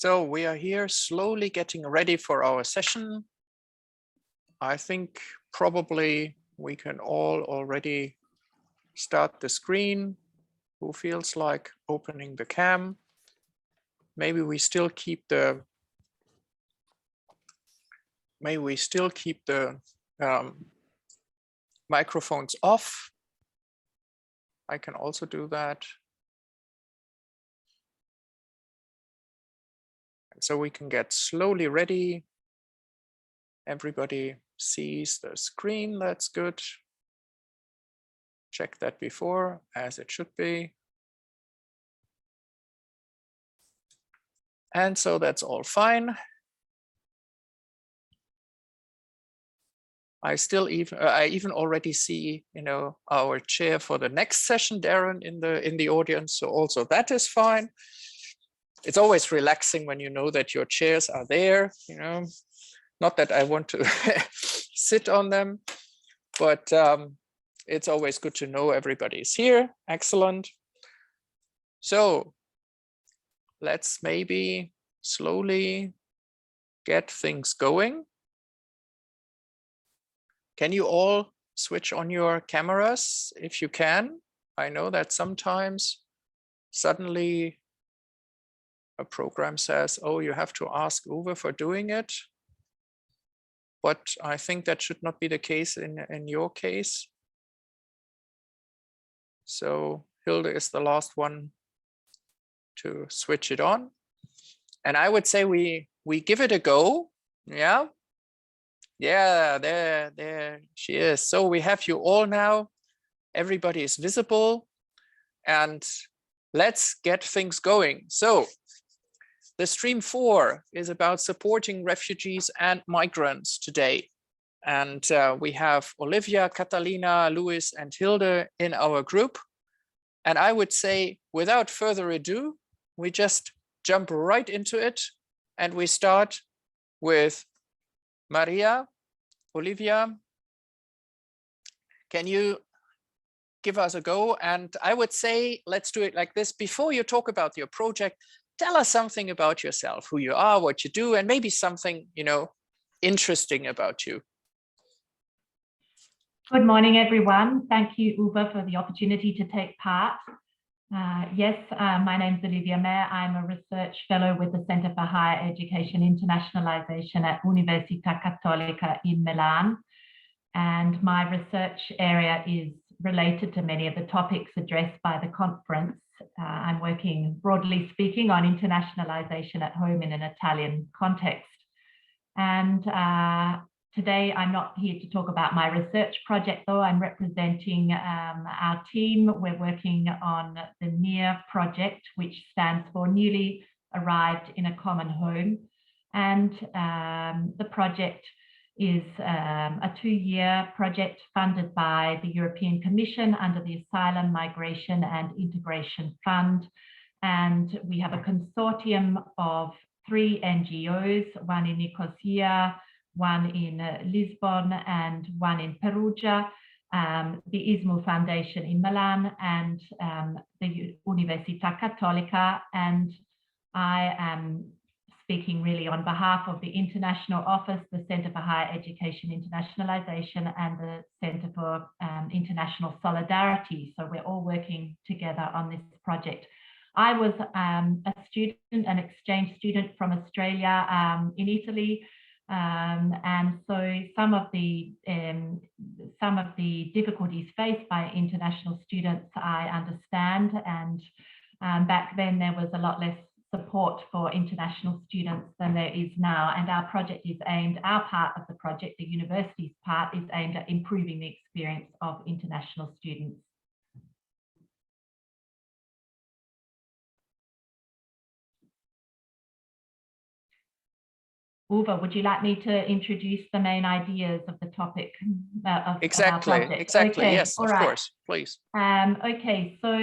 So we are here slowly getting ready for our session. I think probably we can all already start the screen. Who feels like opening the cam? Maybe we still keep the microphones off. I can also do that. And so we can get slowly ready. Everybody sees the screen, that's good. Check that before, as it should be. And so that's all fine. I even already see, our chair for the next session, Darren, in the audience. So also that is fine. It's always relaxing when you know that your chairs are there, Not that I want to sit on them, but it's always good to know everybody's here. Excellent. So let's maybe slowly get things going. Can you all switch on your cameras if you can? I know that sometimes suddenly a program says, oh, you have to ask Uwe for doing it. But I think that should not be the case in your case. So Hilde is the last one to switch it on. And I would say we give it a go. Yeah. Yeah, there she is. So we have you all now. Everybody is visible. And let's get things going. So the stream 4 is about supporting refugees and migrants today. And we have Olivia, Catalina, Luis, and Hilde in our group. And I would say, without further ado, we just jump right into it. And we start with Maria. Olivia, can you give us a go? And I would say, let's do it like this. Before you talk about your project, tell us something about yourself, who you are, what you do, and maybe something, interesting about you. Good morning, everyone. Thank you, Uwe, for the opportunity to take part. My name is Olivia Mayer. I'm a research fellow with the Center for Higher Education Internationalization at Università Cattolica in Milan. And my research area is related to many of the topics addressed by the conference. I'm working, broadly speaking, on internationalization at home in an Italian context. And today, I'm not here to talk about my research project, though. I'm representing our team. We're working on the NEAR project, which stands for Newly Arrived in a Common Home. And the project is a 2-year project funded by the European Commission under the Asylum, Migration and Integration Fund. And we have a consortium of 3 NGOs, one in Nicosia, one in Lisbon, and one in Perugia, the ISMU Foundation in Milan, and the Università Cattolica. And I am speaking really on behalf of the International Office, the Center for Higher Education Internationalization, and the Center for International Solidarity. So we're all working together on this project. I was a student, an exchange student from Australia in Italy. And so some of the difficulties faced by international students I understand, and back then there was a lot less support for international students than there is now. And our project is aimed, our part of the project, the university's part, is aimed at improving the experience of international students. Uwe, would you like me to introduce the main ideas of the topic of Exactly, our project? exactly. Okay, yes, of right. course, please. Okay, so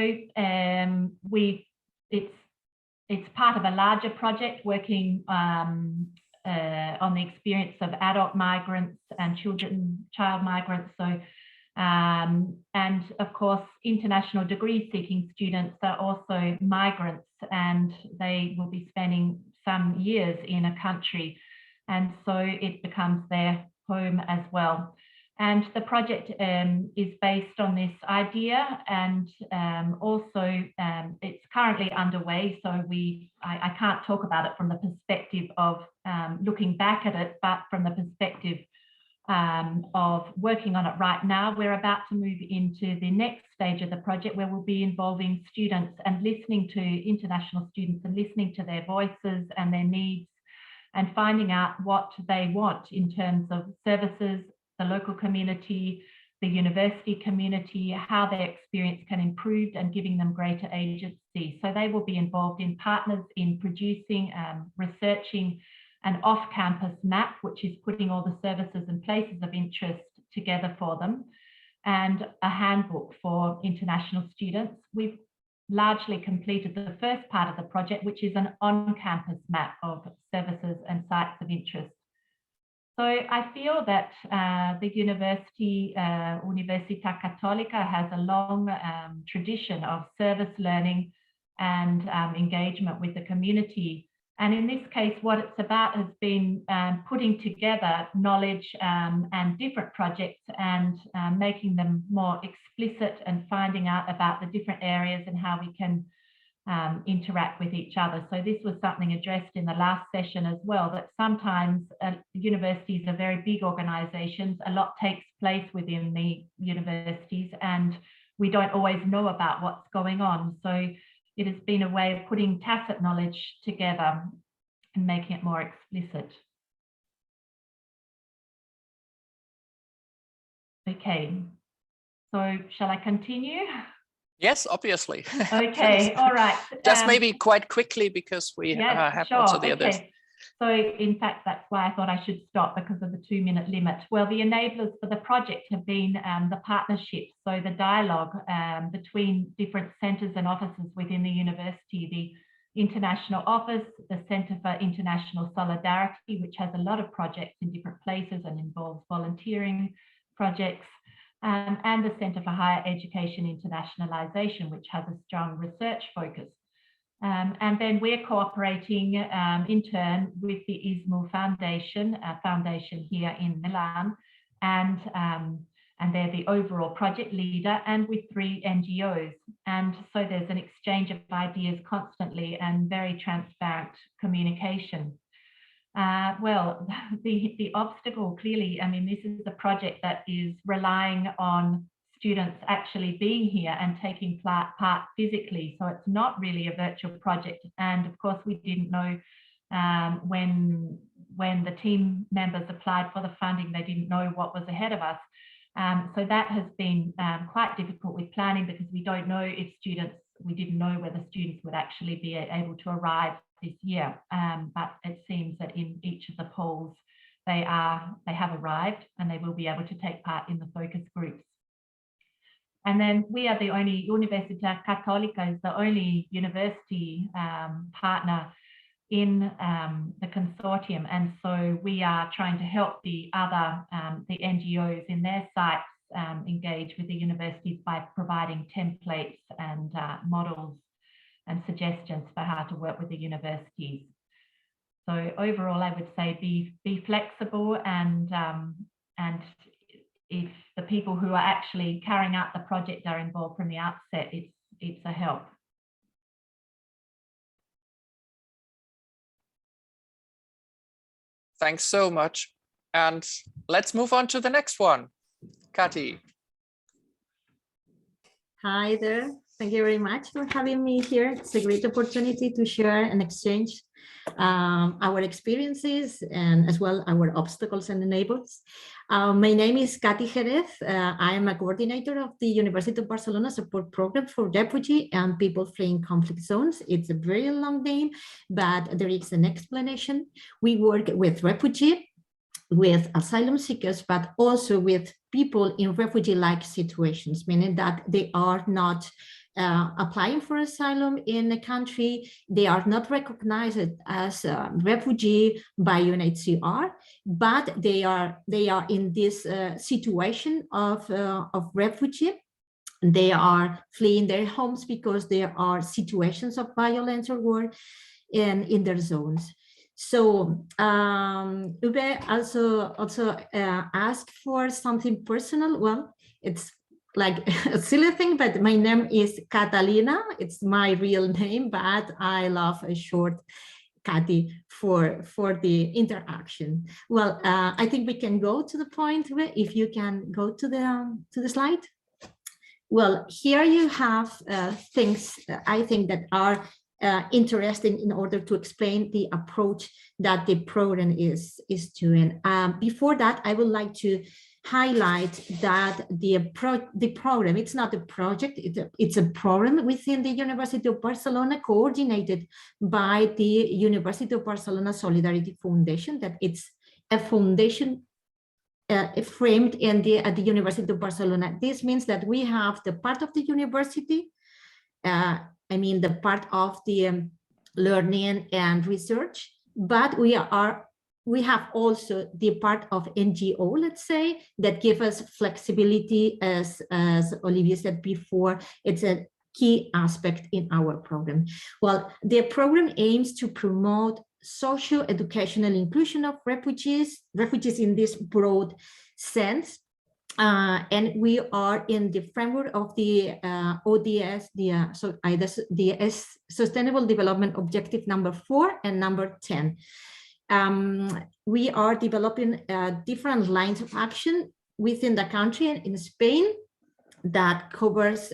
it's part of a larger project working on the experience of adult migrants and child migrants. So, and of course, international degree seeking students are also migrants, and they will be spending some years in a country, and so it becomes their home as well. And the project is based on this idea, and also it's currently underway. So I can't talk about it from the perspective of looking back at it, but from the perspective of working on it right now. We're about to move into the next stage of the project, where we'll be involving students and listening to international students and listening to their voices and their needs, and finding out what they want in terms of services, the local community, the university community, how their experience can improve, and giving them greater agency. So they will be involved in partners in producing, researching an off-campus map, which is putting all the services and places of interest together for them, and a handbook for international students. We've largely completed the first part of the project, which is an on-campus map of services and sites of interest. So I feel that the university, Universitat Católica, has a long tradition of service learning and engagement with the community. And in this case, what it's about has been putting together knowledge and different projects, and making them more explicit, and finding out about the different areas and how we can interact with each other. So this was something addressed in the last session as well, that sometimes universities are very big organizations. A lot takes place within the universities, and we don't always know about what's going on. So it has been a way of putting tacit knowledge together and making it more explicit. Okay, so shall I continue? Yes, obviously. Okay, all right. Just maybe quite quickly, because we have also the others. So in fact, that's why I thought I should stop, because of the 2-minute limit. Well, the enablers for the project have been the partnerships, so the dialogue between different centres and offices within the university, the International Office, the Centre for International Solidarity, which has a lot of projects in different places and involves volunteering projects, and the Centre for Higher Education Internationalisation, which has a strong research focus. And then we're cooperating in turn with the ISMU Foundation, a foundation here in Milan, and they're the overall project leader, and with 3 NGOs. And so there's an exchange of ideas constantly and very transparent communication. Well, the obstacle, clearly, I mean, this is a project that is relying on students actually being here and taking part physically. So it's not really a virtual project. And of course, we didn't know when the team members applied for the funding, they didn't know what was ahead of us. So that has been quite difficult with planning, because we don't know if we didn't know whether students would actually be able to arrive this year. But it seems that in each of the polls, they have arrived, and they will be able to take part in the focus groups. And then we are the only, Universitat Católica is the only university partner in the consortium. And so we are trying to help the other, the NGOs in their sites engage with the universities by providing templates and models and suggestions for how to work with the universities. So overall, I would say be flexible, and if the people who are actually carrying out the project are involved from the outset, it's a help. Thanks so much. And let's move on to the next one. Kati. Hi there. Thank you very much for having me here. It's a great opportunity to share and exchange our experiences, and as well our obstacles and enablers. My name is Catalina Jerez. I am a coordinator of the University of Barcelona support program for refugee and people fleeing conflict zones. It's a very long name, but there is an explanation. We work with refugee, with asylum seekers, but also with people in refugee-like situations, meaning that they are not applying for asylum in a country, they are not recognized as a refugee by UNHCR, but they are in this situation of refugee. They are fleeing their homes because there are situations of violence or war. in their zones. So Uwe also asked for something personal. Well, it's like a silly thing, but my name is Catalina. It's my real name, but I love a short Cathy for the interaction. Well, I think we can go to the point where if you can go to the slide. Well, here you have things I think that are interesting in order to explain the approach that the program is doing. Before that, I would like to highlight that the program, it's not a project, it's a program within the University of Barcelona, coordinated by the University of Barcelona Solidarity Foundation, that it's a foundation framed at the University of Barcelona. This means that we have the part of the university, I mean the part of the learning and research, but we have also the part of NGO, let's say, that give us flexibility, as Olivia said before. It's a key aspect in our program. Well, the program aims to promote social educational inclusion of refugees in this broad sense. And we are in the framework of the ODS, the Sustainable Development Objective number 4 and number 10. We are developing different lines of action within the country and in Spain that covers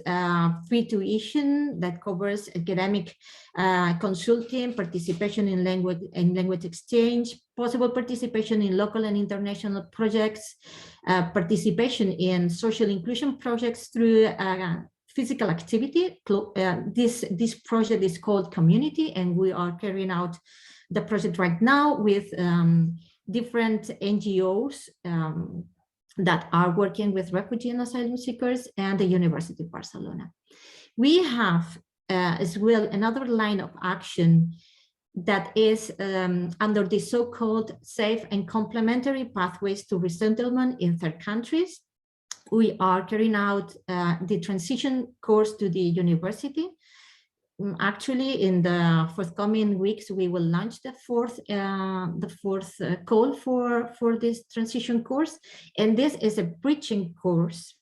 free tuition, that covers academic consulting, participation in language exchange, possible participation in local and international projects, participation in social inclusion projects through physical activity. This project is called Community, and we are carrying out the project right now with different NGOs that are working with refugee and asylum seekers and the University of Barcelona. We have as well another line of action that is under the so-called safe and complementary pathways to resettlement in third countries. We are carrying out the transition course to the university. Actually, in the forthcoming weeks, we will launch the fourth call for this transition course. And this is a bridging course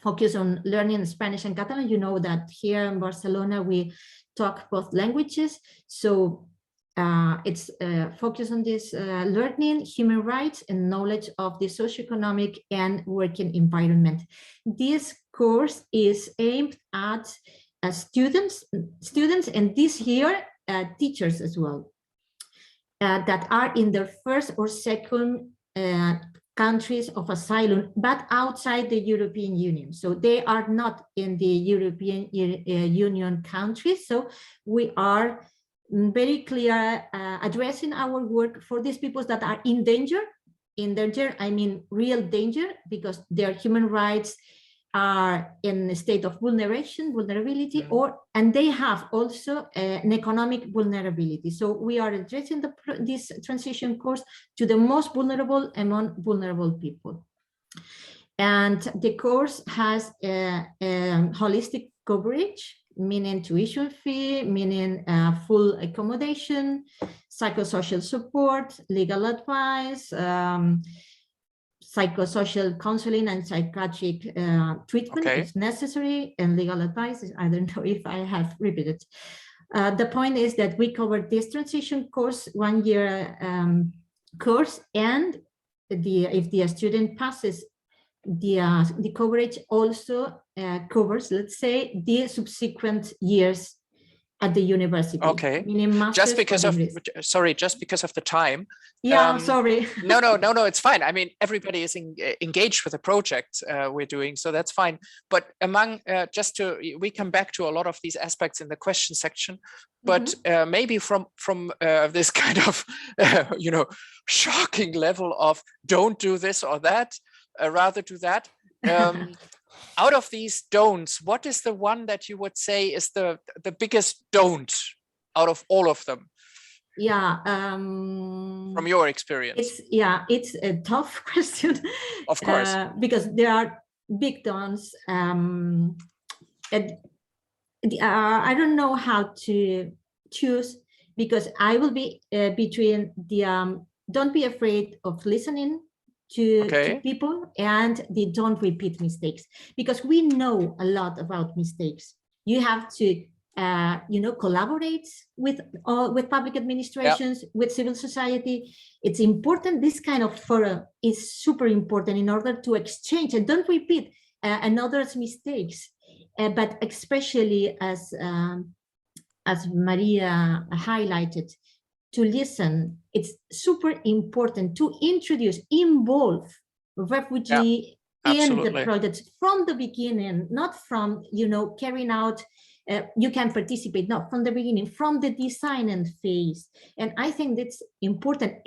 focused on learning Spanish and Catalan. You know that here in Barcelona, we talk both languages. So it's focused on this learning, human rights, and knowledge of the socioeconomic and working environment. This course is aimed at students, and this year teachers as well, that are in their first or second countries of asylum, but outside the European Union. So they are not in the European Union countries. So we are very clear addressing our work for these people that are in danger, I mean real danger, because their human rights are in a state of vulnerability, and they have also an economic vulnerability. So we are addressing this transition course to the most vulnerable among vulnerable people. And the course has a holistic coverage, meaning tuition fee, meaning full accommodation, psychosocial support, legal advice, psychosocial counseling and psychiatric treatment if necessary, and legal advice. I don't know if I have repeated. The point is that we cover this transition course, 1 year course, and if the student passes, the coverage also covers, let's say, the subsequent years at the university. Okay. Just because of the time. Yeah, sorry. No, it's fine. I mean, everybody is engaged with the project we're doing, so that's fine. But among we come back to a lot of these aspects in the question section, but maybe from this kind of shocking level of don't do this or that, rather do that. Out of these don'ts, what is the one that you would say is the biggest don't out of all of them? Yeah. From your experience. It's a tough question. Of course. Because there are big don'ts. I don't know how to choose because I will be between the don't be afraid of listening to people and the don't repeat mistakes, because we know a lot about mistakes. You have to collaborate with public administrations, with civil society. It's important. This kind of forum is super important in order to exchange and don't repeat another's mistakes. But especially as Maria highlighted, to listen. It's super important to involve refugee in the project from the beginning, not from carrying out. You can participate, not from the beginning, from the design and phase. And I think that's important.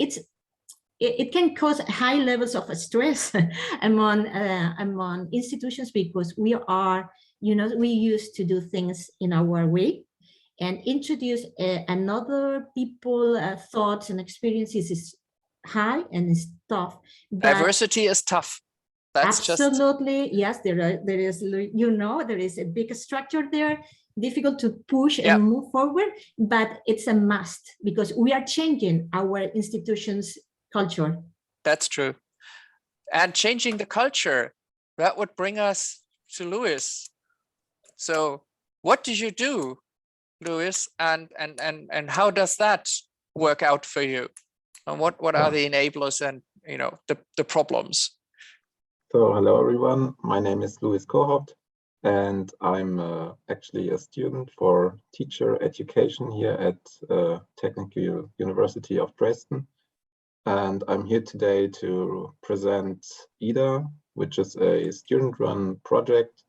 It can cause high levels of stress among institutions, because we are, we used to do things in our way, and introduce another people thoughts and experiences is high and is tough. Diversity is tough. That's absolutely just... Yes, there is a big structure there, difficult to push and move forward, but it's a must, because we are changing our institutions' culture. That's true. And changing the culture, that would bring us to Luis. So what did you do, Luis, and how does that work out for you? And what are the enablers and the problems? So hello everyone, my name is Luis Kohaupt, and I'm actually a student for teacher education here at Technical University of Dresden. And I'm here today to present IDA, which is a student-run project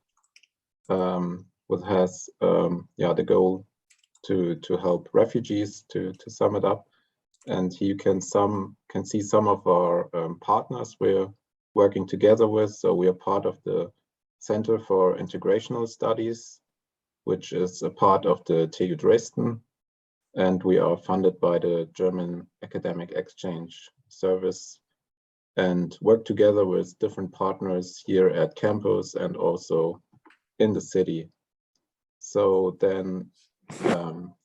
which has the goal to help refugees, to sum it up. And here you can see some of our partners we're working together with. So we are part of the Center for Integrational Studies, which is a part of the TU Dresden. And we are funded by the German Academic Exchange Service and work together with different partners here at campus and also in the city. So then,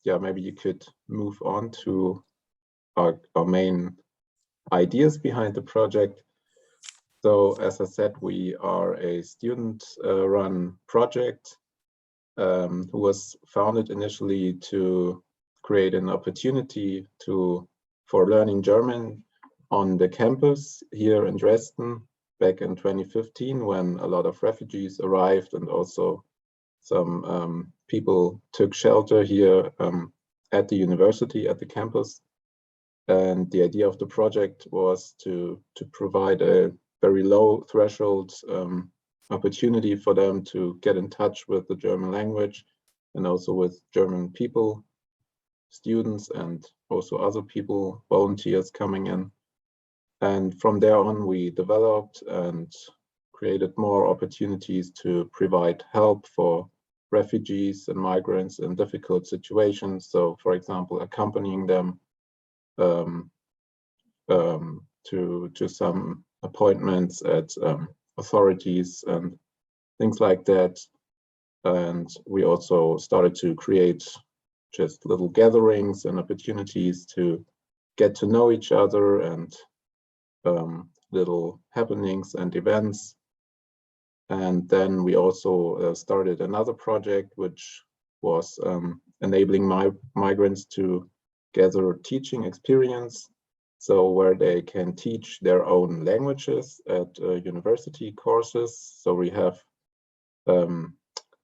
maybe you could move on to our main ideas behind the project. So as I said, we are a student-run project who was founded initially to create an opportunity for learning German on the campus here in Dresden back in 2015, when a lot of refugees arrived and also some people took shelter here at the university, at the campus. And the idea of the project was to provide a very low threshold opportunity for them to get in touch with the German language and also with German people, students, and also other people, volunteers coming in. And from there on, we developed and created more opportunities to provide help for refugees and migrants in difficult situations. So, for example, accompanying them to some appointments at authorities and things like that. And we also started to create just little gatherings and opportunities to get to know each other, and little happenings and events. And then we also started another project, which was enabling migrants to gather teaching experience, so where they can teach their own languages at university courses. So we have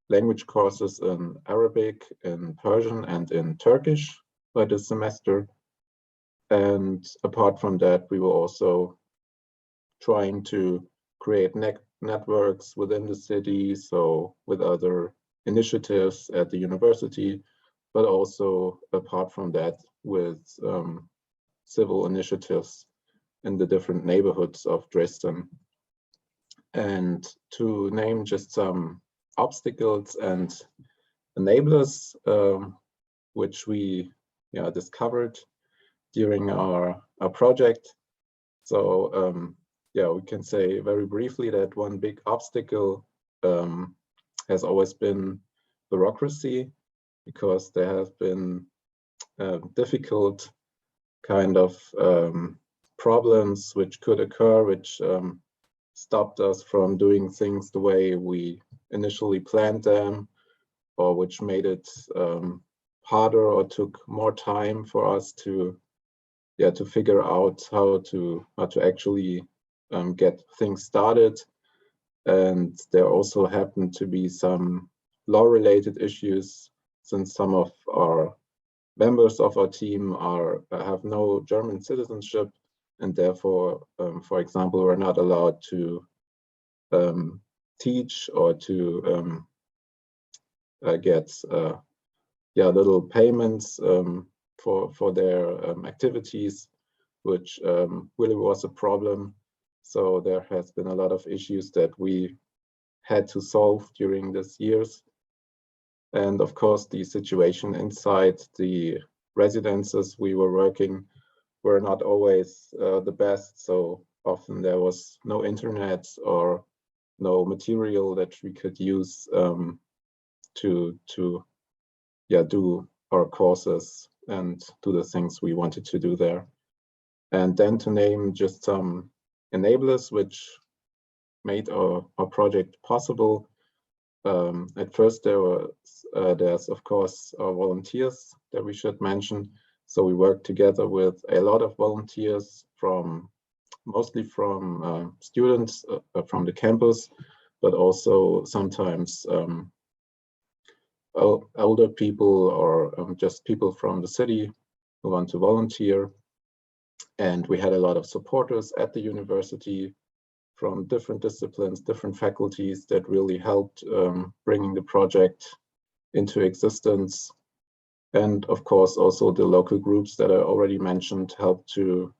language courses in Arabic, in Persian, and in Turkish by this semester. And apart from that, we were also trying to create networks within the city, so with other initiatives at the university, but also apart from that with civil initiatives in the different neighborhoods of Dresden. And to name just some obstacles and enablers which we discovered during our project. So we can say very briefly that one big obstacle has always been bureaucracy, because there have been difficult kind of problems which could occur, which stopped us from doing things the way we initially planned them, or which made it harder or took more time for us to figure out how to actually get things started. And there also happened to be some law-related issues, since some of our members of our team have no German citizenship, and therefore, for example, we're not allowed to teach or to get little payments for their activities, which really was a problem. So there has been a lot of issues that we had to solve during these years. And of course, the situation inside the residences we were working were not always the best. So often there was no internet or no material that we could use to do our courses and do the things we wanted to do there. And then to name just some enablers which made our project possible. At first, there's of course our volunteers that we should mention. So we work together with a lot of volunteers mostly from students from the campus, but also sometimes older people or just people from the city who want to volunteer. And we had a lot of supporters at the university from different disciplines, different faculties that really helped bringing the project into existence. And of course, also the local groups that I already mentioned helped to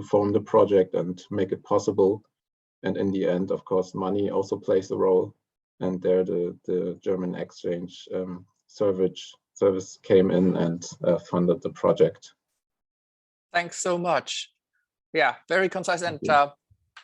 form the project and make it possible. And in the end, of course, money also plays a role. And there the German exchange service came in and funded the project. Thanks so much. Yeah, very concise. And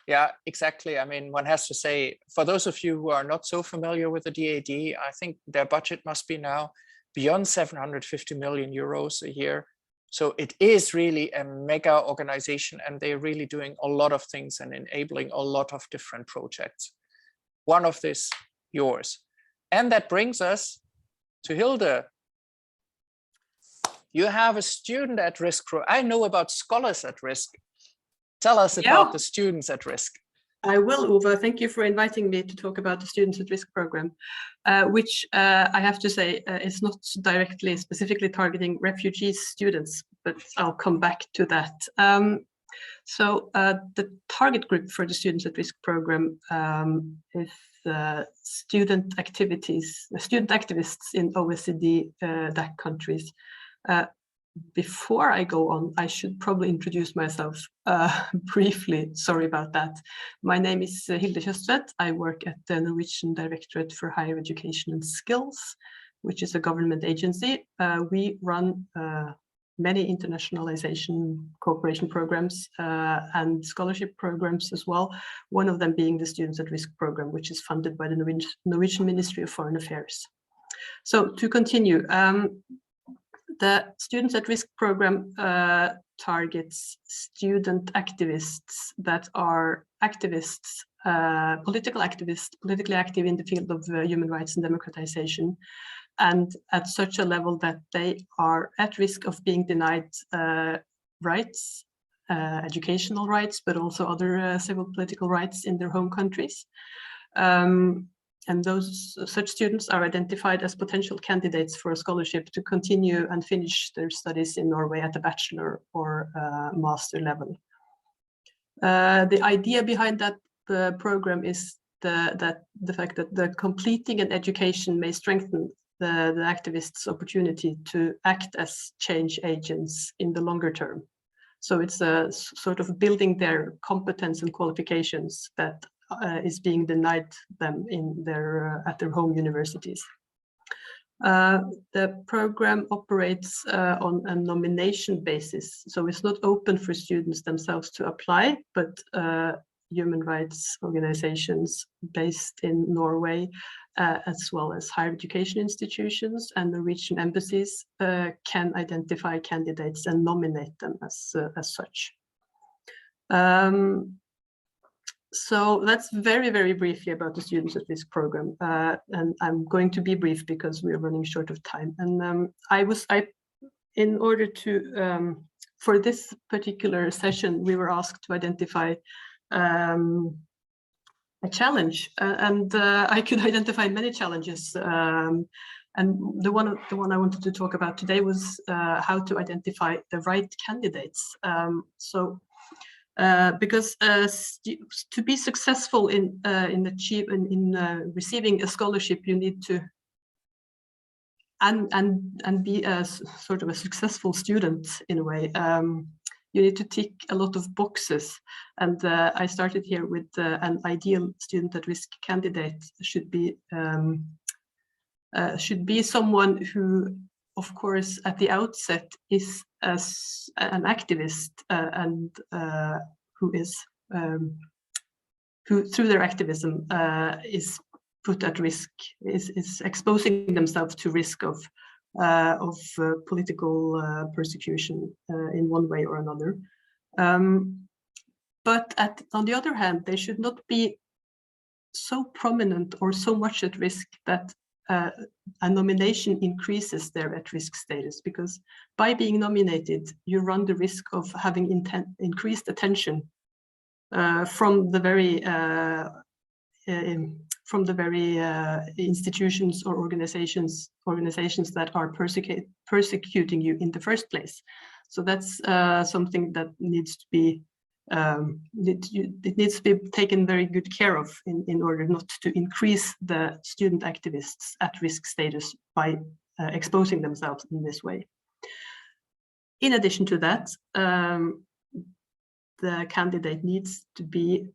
yeah, exactly. I mean, one has to say, for those of you who are not so familiar with the DAD, I think their budget must be now beyond 750 million euros a year. So it is really a mega organization, and they're really doing a lot of things and enabling a lot of different projects. One of this, yours. And that brings us to Hilde. You have a student at risk. I know about scholars at risk. Tell us about the students at risk. I will, Uwe. Thank you for inviting me to talk about the Students at Risk program, which I have to say is not directly, specifically targeting refugee students, but I'll come back to that. So the target group for the Students at Risk program is student activists in OECD DAC countries. Before I go on, I should probably introduce myself briefly. Sorry about that. My name is Hilde Kjøstvedt. I work at the Norwegian Directorate for Higher Education and Skills, which is a government agency. We run many internationalization cooperation programs and scholarship programs as well, one of them being the Students at Risk program, which is funded by the Norwegian Ministry of Foreign Affairs. So to continue, the Students at Risk program targets student activists that are activists, politically active in the field of human rights and democratization, and at such a level that they are at risk of being denied rights, educational rights, but also other civil political rights in their home countries. And such students are identified as potential candidates for a scholarship to continue and finish their studies in Norway at a bachelor or master level. The idea behind that program is the fact that the completing an education may strengthen the activists' opportunity to act as change agents in the longer term. So it's a sort of building their competence and qualifications that is being denied them in at their home universities. The program operates on a nomination basis, so it's not open for students themselves to apply, but human rights organizations based in Norway as well as higher education institutions and Norwegian embassies can identify candidates and nominate them as such. So that's very, very briefly about the Students at Risk program. And I'm going to be brief because we're running short of time. And in order to, for this particular session, we were asked to identify a challenge, and I could identify many challenges. And the one I wanted to talk about today was how to identify the right candidates. Because to be successful in receiving a scholarship, you need to and be a sort of a successful student in a way. You need to tick a lot of boxes, and I started here with an ideal student at risk candidate should be someone who, of course, at the outset is an activist and who through their activism is put at risk, is exposing themselves to risk of political persecution in one way or another. But on the other hand, they should not be so prominent or so much at risk that a nomination increases their at-risk status, because by being nominated, you run the risk of having increased attention from the very institutions or organizations that are persecuting you in the first place. So that's something that needs to be it needs to be taken very good care of in order not to increase the student activists at-risk status by exposing themselves in this way. In addition to that, the candidate needs to be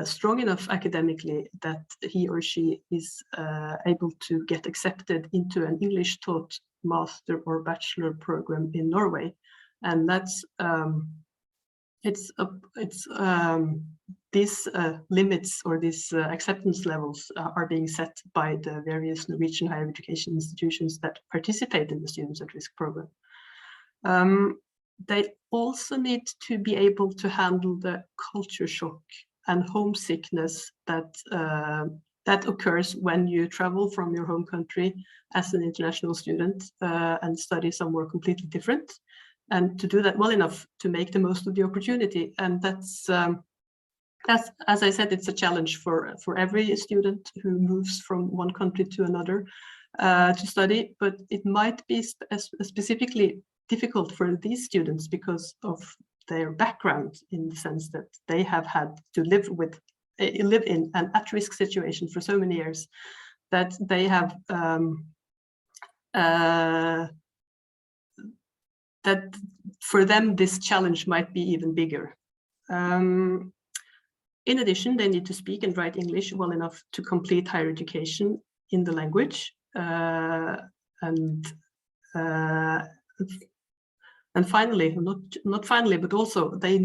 strong enough academically that he or she is able to get accepted into an English-taught master or bachelor program in Norway, and that's these limits or these acceptance levels are being set by the various Norwegian higher education institutions that participate in the Students at Risk program. They also need to be able to handle the culture shock and homesickness that occurs when you travel from your home country as an international student and study somewhere completely different, and to do that well enough to make the most of the opportunity. And that's as I said, it's a challenge for every student who moves from one country to another to study, but it might be specifically difficult for these students because of their background, in the sense that they have had to live in an at-risk situation for so many years that they have that for them this challenge might be even bigger. In addition, they need to speak and write English well enough to complete higher education in the language, and finally, not finally, but also they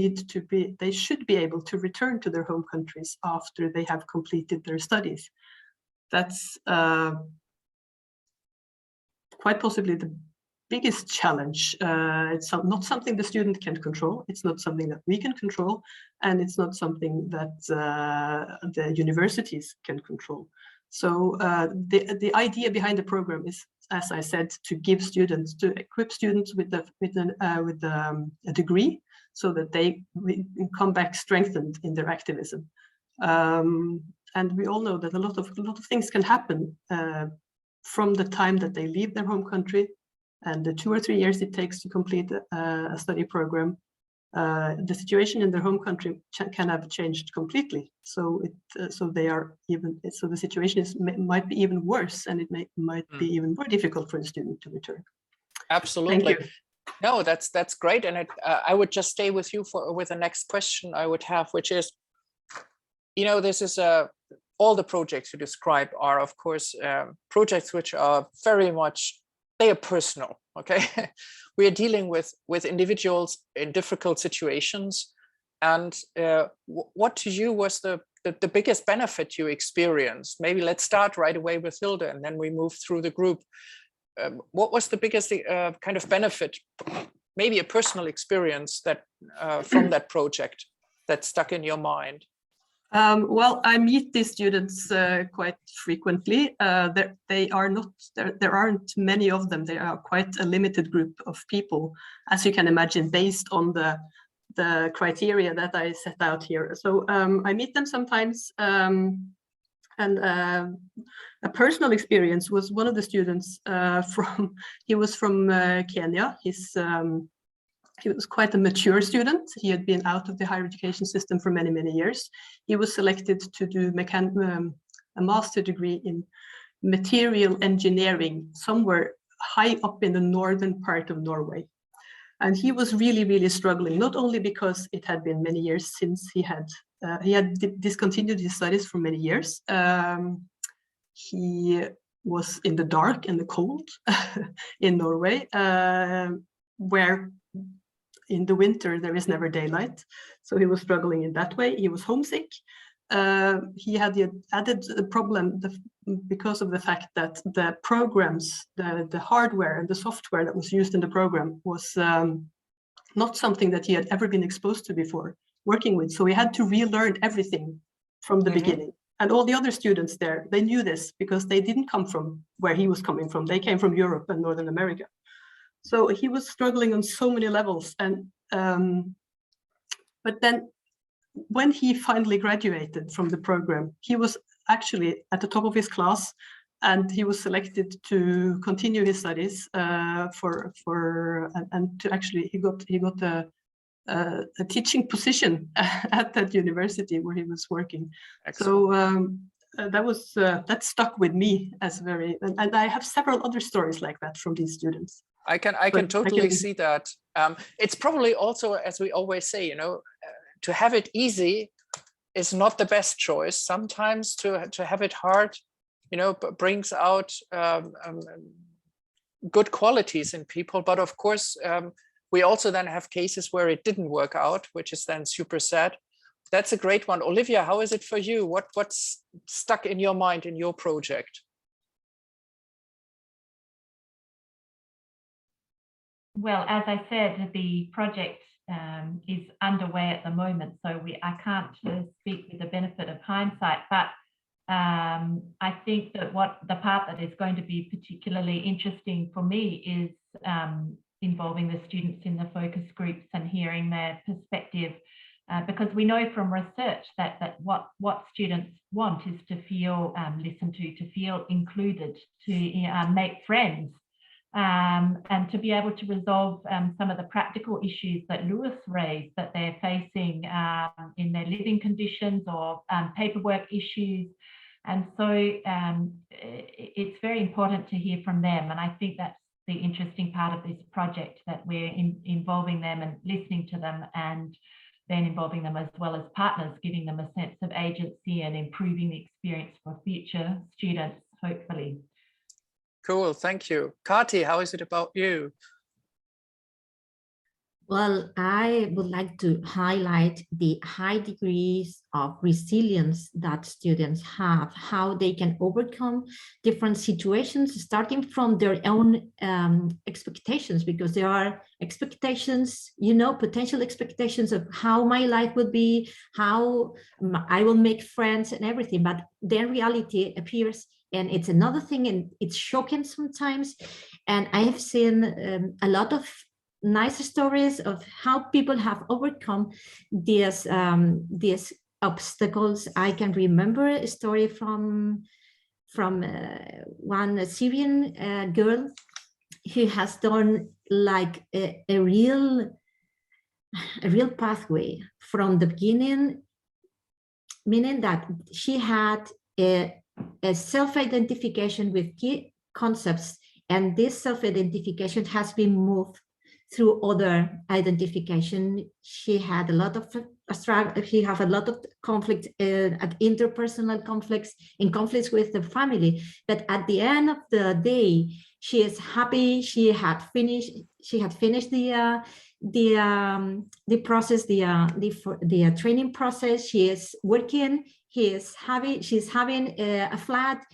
should be able to return to their home countries after they have completed their studies. That's quite possibly the biggest challenge. It's not something the student can control. It's not something that we can control, and it's not something that the universities can control. So the idea behind the program is, as I said, to equip students with a degree, so that they come back strengthened in their activism. And we all know that a lot of things can happen from the time that they leave their home country and the 2 or 3 years it takes to complete a study program. The situation in their home country can have changed completely. So the situation might be even worse, and it might be even more difficult for the student to return. Absolutely. Thank you. No, that's great, and I would just stay with you with the next question I would have, which is, this is all the projects you describe are, of course, projects which are very much, they are personal. Okay, we are dealing with individuals in difficult situations, and what to you was the the biggest benefit you experienced? Maybe let's start right away with Hilde and then we move through the group. What was the biggest kind of benefit, maybe a personal experience that from that project that stuck in your mind? Well, I meet these students quite frequently. There aren't many of them. They are quite a limited group of people, as you can imagine, based on the criteria that I set out here. So I meet them sometimes, and a personal experience was one of the students he was from Kenya. He was quite a mature student. He had been out of the higher education system for many, many years. He was selected to do a master degree in material engineering somewhere high up in the northern part of Norway. And he was really, really struggling, not only because it had been many years since he had discontinued his studies for many years. He was in the dark and the cold in Norway, where in the winter there is never daylight. So he was struggling in that way. He was homesick. He had the added problem because of the fact that the programs, the hardware and the software that was used in the program was not something that he had ever been exposed to before working with. So he had to relearn everything from the beginning. And all the other students there, they knew this because they didn't come from where he was coming from. They came from Europe and Northern America. So he was struggling on so many levels. And but then when he finally graduated from the program, he was actually at the top of his class, and he was selected to continue his studies and to actually he got a teaching position at that university where he was working. Excellent. So that stuck with me as very, and I have several other stories like that from these students. I can totally see that. It's probably also, as we always say, to have it easy is not the best choice. Sometimes to have it hard, brings out good qualities in people. But of course, we also then have cases where it didn't work out, which is then super sad. That's a great one. Olivia, how is it for you? What's stuck in your mind in your project? Well, as I said, the project is underway at the moment, so I can't speak with the benefit of hindsight, but I think that the part that is going to be particularly interesting for me is involving the students in the focus groups and hearing their perspective, because we know from research that what students want is to feel listened to feel included, to make friends, and to be able to resolve some of the practical issues that Lewis raised that they're facing in their living conditions or paperwork issues. And so it's very important to hear from them. And I think that's the interesting part of this project, that we're involving them and listening to them, and then involving them as well as partners, giving them a sense of agency and improving the experience for future students, hopefully. Cool, thank you. Kati, how is it about you? Well, I would like to highlight the high degrees of resilience that students have, how they can overcome different situations, starting from their own expectations, because there are expectations, potential expectations of how my life would be, how I will make friends and everything, but then reality appears. And it's another thing, and it's shocking sometimes. And I have seen a lot of nice stories of how people have overcome these obstacles. I can remember a story from one Syrian girl who has done like a real pathway from the beginning, meaning that she had a self-identification with key concepts, and this self-identification has been moved through other identification. She had a lot of she have a lot of conflict, interpersonal conflicts, in conflicts with the family. But at the end of the day, she is happy. She had finished the process, the training process. She is working she's having a flat.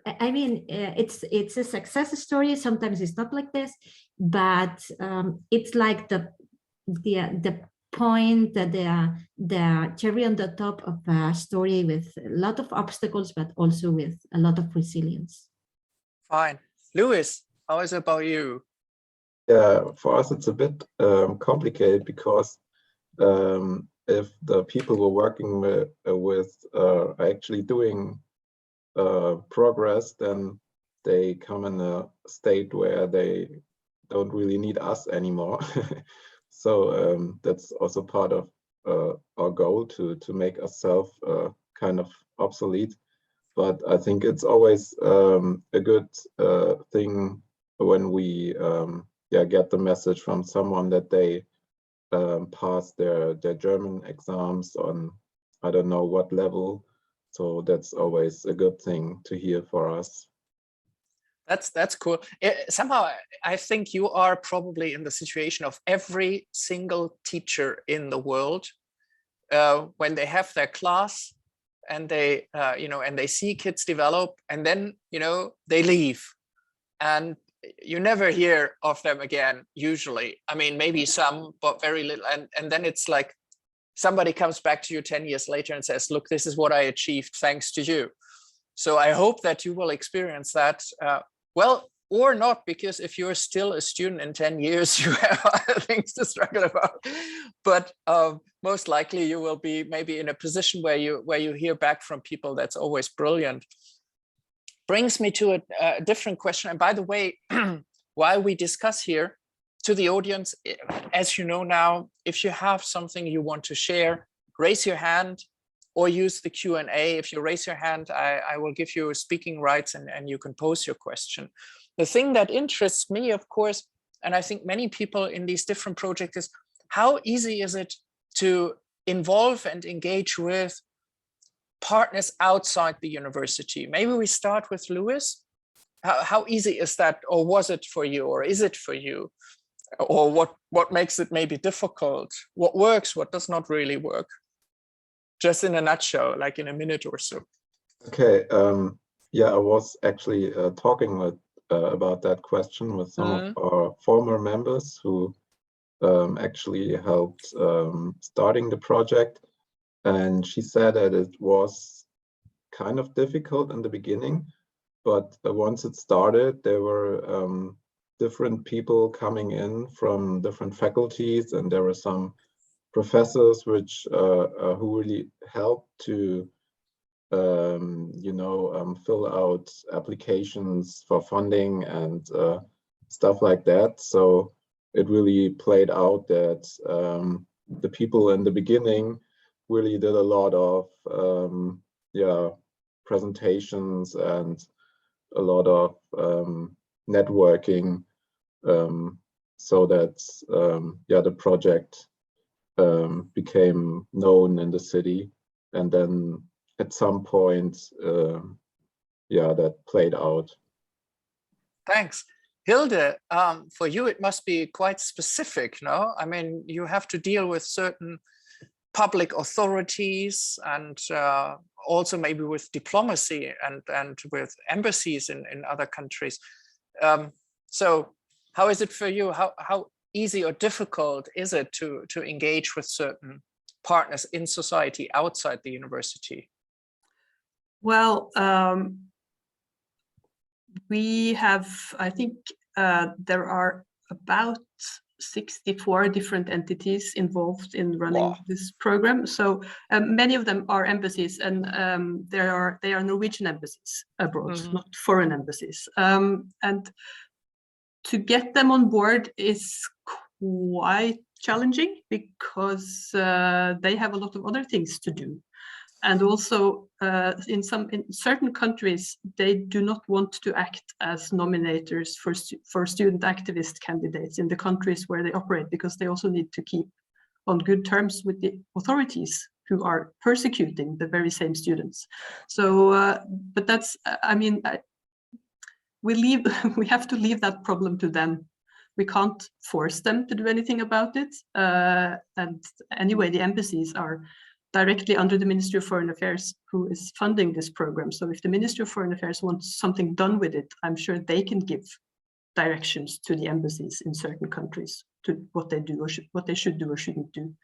I mean, it's a success story. Sometimes it's not like this, but it's like the point that the cherry on the top of a story with a lot of obstacles, but also with a lot of resilience. Fine. Louis, how is it about you? Yeah, for us it's a bit complicated because if the people we're working with are actually doing progress, then they come in a state where they don't really need us anymore. So that's also part of our goal to make ourselves kind of obsolete. But I think it's always a good thing when we get the message from someone that they pass their German exams on I don't know what level. So that's always a good thing to hear for us. That's cool. Somehow, I think you are probably in the situation of every single teacher in the world when they have their class and they, and they see kids develop, and then, they leave, and you never hear of them again. Usually, I mean, maybe some, but very little. And then it's like somebody comes back to you 10 years later and says, "Look, this is what I achieved thanks to you." So I hope that you will experience that. Well, or not, because if you're still a student in 10 years, you have other things to struggle about. But most likely you will be maybe in a position where you hear back from people. That's always brilliant. Brings me to a different question. And by the way, while we discuss here, to the audience, as you know now, if you have something you want to share, raise your hand or use the Q&A. If you raise your hand, I will give you speaking rights and you can pose your question. The thing that interests me, of course, and I think many people in these different projects, is how easy is it to involve and engage with partners outside the university? Maybe we start with Louis. How easy is that, or was it for you, or is it for you? Or what makes it maybe difficult? What works, what does not really work? Just in a nutshell, like in a minute or so. Okay, yeah, I was actually talking about that question with some of our former members who actually helped starting the project. And she said that it was kind of difficult in the beginning, but once it started, there were different people coming in from different faculties, and there were some professors who really helped to fill out applications for funding and stuff like that. So it really played out that the people in the beginning really did a lot of presentations and a lot of networking, so that the project became known in the city, and then at some point that played out. Thanks. Hilde, for you it must be quite specific, no? I mean, you have to deal with certain public authorities and also maybe with diplomacy and with embassies in other countries. So how is it for you? How easy or difficult is it to engage with certain partners in society outside the university? Well, we have, I think there are about 64 different entities involved in running this program. So many of them are embassies, and they are Norwegian embassies abroad, not foreign embassies. And to get them on board is quite challenging because they have a lot of other things to do. And also in certain countries, they do not want to act as nominators for student activist candidates in the countries where they operate, because they also need to keep on good terms with the authorities who are persecuting the very same students. So, but that's, I mean, we have to leave that problem to them. We can't force them to do anything about it. And anyway, the embassies are directly under the Ministry of Foreign Affairs, who is funding this program. So if the Ministry of Foreign Affairs wants something done with it, I'm sure they can give directions to the embassies in certain countries to what they do or what they should do or shouldn't do.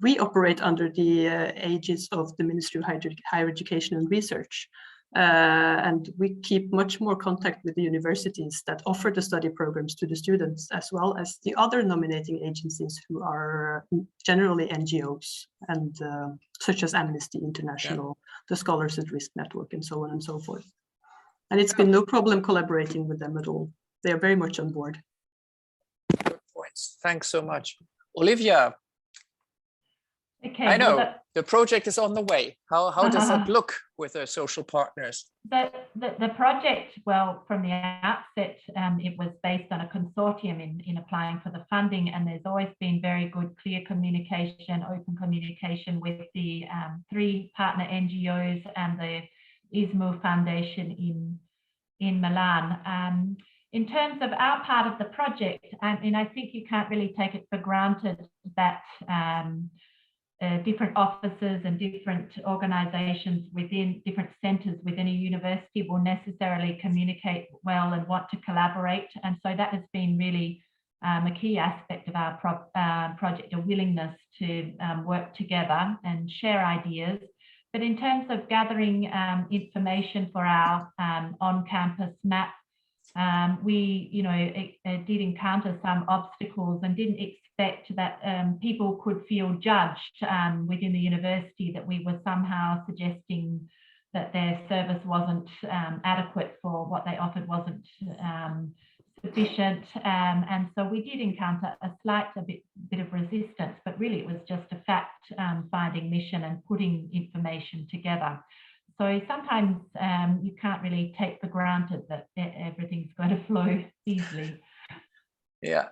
We operate under the aegis of the Ministry of Higher Education and Research. And we keep much more contact with the universities that offer the study programs to the students, as well as the other nominating agencies who are generally NGOs, and such as Amnesty International, the Scholars at Risk Network, and so on and so forth. And it's been no problem collaborating with them at all. They are very much on board. Good points. Thanks so much. Olivia, Okay, I know the project is on the way. How does it look with the social partners? The project, well, from the outset, it was based on a consortium in applying for the funding, and there's always been very good, clear communication, open communication with the 3 partner NGOs and the ISMU Foundation in Milan. In terms of our part of the project, I mean, I think you can't really take it for granted that different offices and different organizations within different centers within a university will necessarily communicate well and want to collaborate. And so that has been really a key aspect of our project, a willingness to work together and share ideas. But in terms of gathering information for our on-campus map, we, did encounter some obstacles and didn't expect that people could feel judged within the university, that we were somehow suggesting that their service wasn't adequate, for what they offered wasn't sufficient. And so we did encounter a bit of resistance, but really it was just a fact-finding mission and putting information together. So sometimes you can't really take for granted that everything's going to flow easily. Yeah,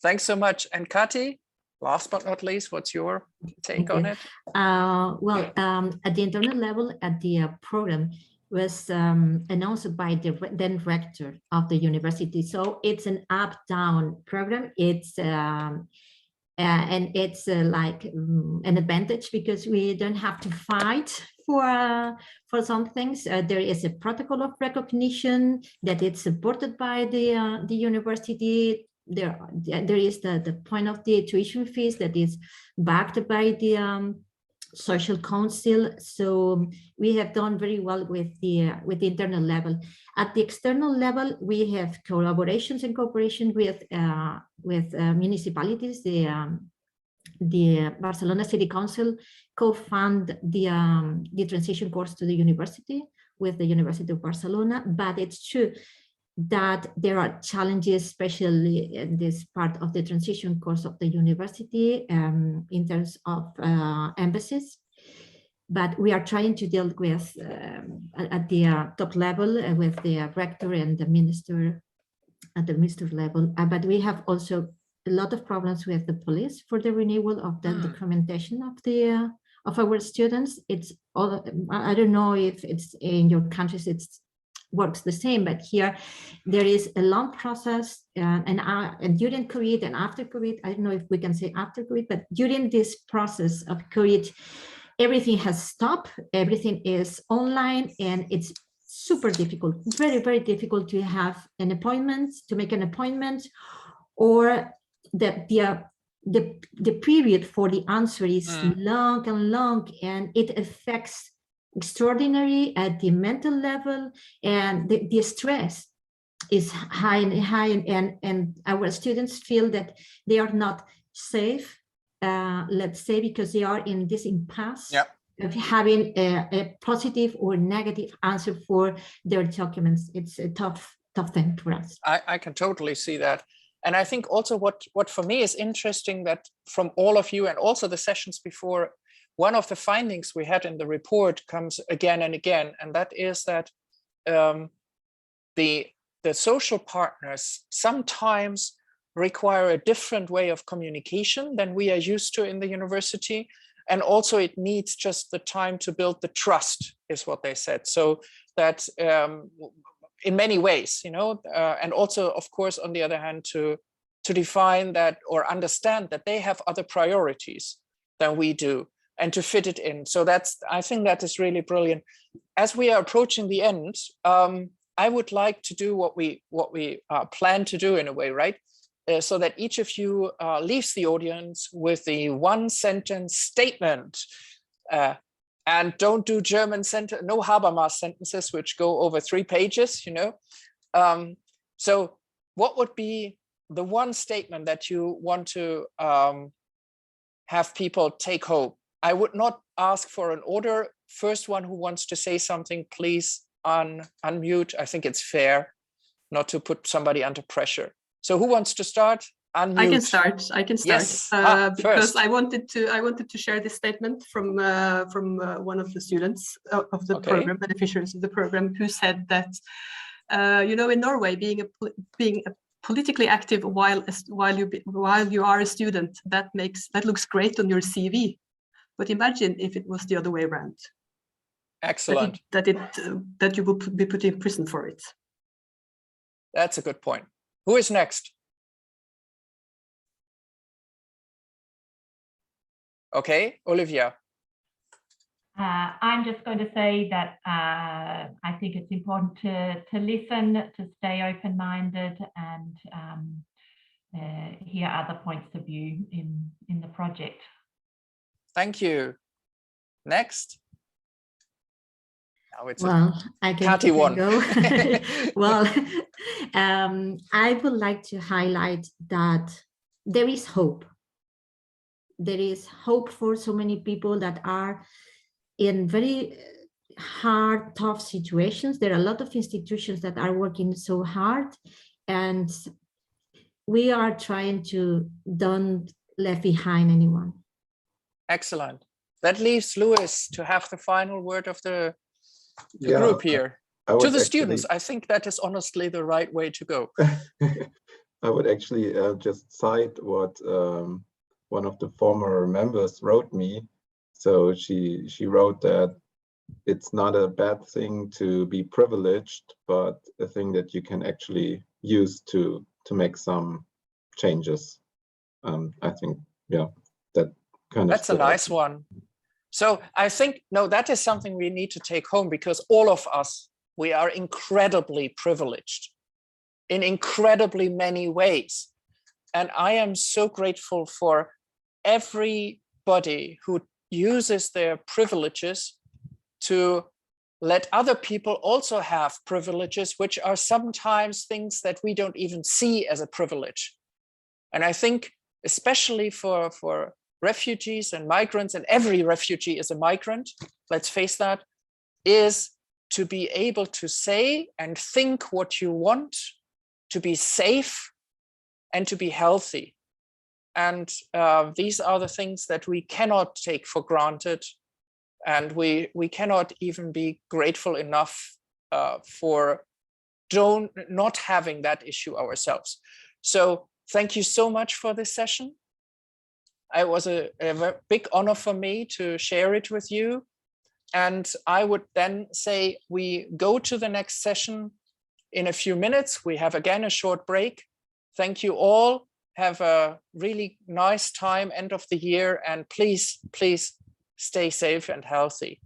thanks so much. And Kati, last but not least, what's your take on it? Well, at the internal level, at the program was announced by the then rector of the university. So it's an up-down program. It's and it's like an advantage, because we don't have to fight for some things. There is a protocol of recognition that it's supported by the university. There is the point of the tuition fees that is backed by the social council. So we have done very well with the internal level. At the external level, we have collaborations and cooperation with municipalities. The Barcelona City Council co-fund the transition course to the university with the University of Barcelona. But it's true that there are challenges, especially in this part of the transition course of the university, in terms of embassies. But we are trying to deal with at the top level with the rector and the minister at the minister level. But we have also a lot of problems with the police for the renewal of the documentation of our students. It's all, I don't know if it's in your countries it's works the same, but here there is a long process, and during COVID and after COVID, I don't know if we can say after COVID, but during this process of COVID, everything has stopped, everything is online, and it's super difficult, very, very difficult to have an appointment, to make an appointment, or the period for the answer is long and long, and it affects extraordinary at the mental level, and the stress is high and high, and our students feel that they are not safe, let's say, because they are in this impasse of having a positive or negative answer for their documents. It's a tough thing for us. I can totally see that. And I think also what for me is interesting, that from all of you and also the sessions before, one of the findings we had in the report comes again and again, and that is that the social partners sometimes require a different way of communication than we are used to in the university. And also it needs just the time to build the trust, is what they said. So that in many ways, and also, of course, on the other hand, to define that or understand that they have other priorities than we do. and to fit it in. So I think that is really brilliant. As we are approaching the end, I would like to do what we plan to do in a way, right? So that each of you leaves the audience with the one-sentence statement. And don't do German sentence, no Habermas sentences, which go over 3 pages, you know. So what would be the one statement that you want to have people take home? I would not ask for an order. First one who wants to say something, please unmute. I think it's fair not to put somebody under pressure. So who wants to start? Unmute. I can start. Yes. Because first. I wanted to share this statement from one of the students of the program, beneficiaries of the program, who said that you know, in Norway, being a politically active while you are a student, that looks great on your CV. But imagine if it was the other way around. Excellent. That you would be put in prison for it. That's a good point. Who is next? Okay, Olivia. I'm just going to say that I think it's important to listen, to stay open-minded, and hear other points of view in the project. Thank you. Next. Now it's I can go. Well, I would like to highlight that there is hope. There is hope for so many people that are in very hard, tough situations. There are a lot of institutions that are working so hard, and we are trying to don't leave behind anyone. Excellent. That leaves Louis to have the final word of the group here. To the students, I think that is honestly the right way to go. I would actually just cite what one of the former members wrote me. So she wrote that it's not a bad thing to be privileged, but a thing that you can actually use to make some changes. I think, yeah, that kind of. That's a nice one. So I think, no, that is something we need to take home, because all of us, we are incredibly privileged in incredibly many ways. And I am so grateful for everybody who uses their privileges to let other people also have privileges, which are sometimes things that we don't even see as a privilege. And I think especially for refugees and migrants, and every refugee is a migrant, let's face that, is to be able to say and think what you want, to be safe and to be healthy. And these are the things that we cannot take for granted. And we cannot even be grateful enough for not having that issue ourselves. So thank you so much for this session. It was a big honor for me to share it with you. And I would then say we go to the next session in a few minutes. We have again a short break. Thank you all. Have a really nice time, end of the year, and please, please stay safe and healthy.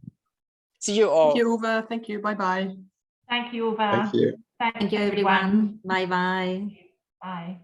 See you all. Thank you, Uwe. Thank you. Bye-bye. Thank you, Uwe. Thank you. Thank you, everyone. Bye-bye. Bye.